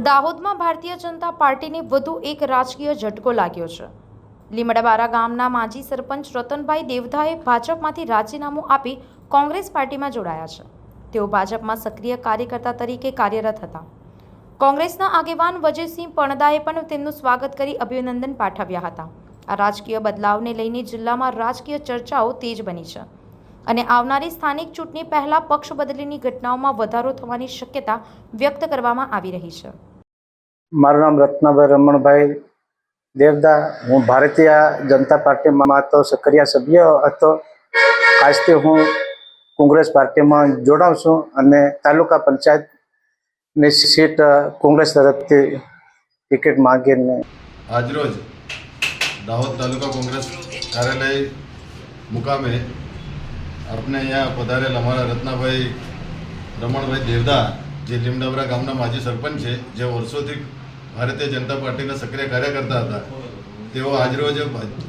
દાહોદમાં ભારતીય જનતા પાર્ટીને વધુ એક રાજકીય ઝટકો લાગ્યો છે। લીમડાબારા ગામના માજી સરપંચ રતનભાઈ દેવધાએ ભાજપમાંથી રાજીનામું આપી કોંગ્રેસ પાર્ટીમાં જોડાયા છે। તેઓ ભાજપમાં સક્રિય કાર્યકર્તા તરીકે કાર્યરત હતા। કોંગ્રેસના આગેવાન વજયસિંહ પણદાએ પણ તેમનું સ્વાગત કરી અભિનંદન પાઠવ્યા હતા। આ રાજકીય બદલાવને લઈને જિલ્લામાં રાજકીય ચર્ચાઓ તેજ બની છે અને આવનારી સ્થાનિક ચૂંટણી પહેલા પક્ષ બદલીની ઘટનાઓમાં વધારો થવાની શક્યતા વ્યક્ત કરવામાં આવી રહી છે। મારું નામ રત્નાભાઈ રમણભાઈ દેવદા। હું ભારતીય જનતા પાર્ટીમાં તો સક્રિય સભ્ય હતો। આજથી હું કોંગ્રેસ પાર્ટીમાં જોડાઉં છું અને તાલુકા પંચાયતની સીટ કોંગ્રેસ તરફથી ટિકિટ માંગીને આજરોજ દાહોદ તાલુકા કોંગ્રેસ કાર્યાલય મુકામે આપણે અહીંયા પધારેલ અમારા રત્નાભાઈ રમણભાઈ દેવદા, જે લીમડાબારા ગામના માજી સરપંચ છે, જે વર્ષોથી ભારતીય જનતા પાર્ટીના સક્રિય કાર્યકર્તા હતા, તેઓ આજરોજ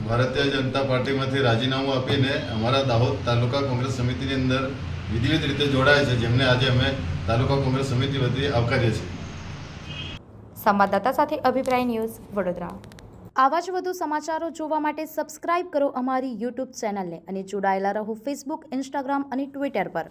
ભારતીય જનતા પાર્ટીમાંથી રાજીનામું આપીને અમારા દાહોદ તાલુકા કોંગ્રેસ સમિતિની અંદર વિધિવત રીતે જોડાયા છે, જેમને આજે અમે તાલુકા કોંગ્રેસ સમિતિ વતી આવકારીએ છીએ। સંવાદદાતા સાથે અભિપ્રાય ન્યૂઝ, વડોદરા। આવા જ વધુ સમાચારો જોવા માટે સબસ્ક્રાઇબ કરો અમારી યુટ્યુબ ચેનલને અને જોડાયેલા રહો ફેસબુક, ઇન્સ્ટાગ્રામ અને ટ્વિટર પર।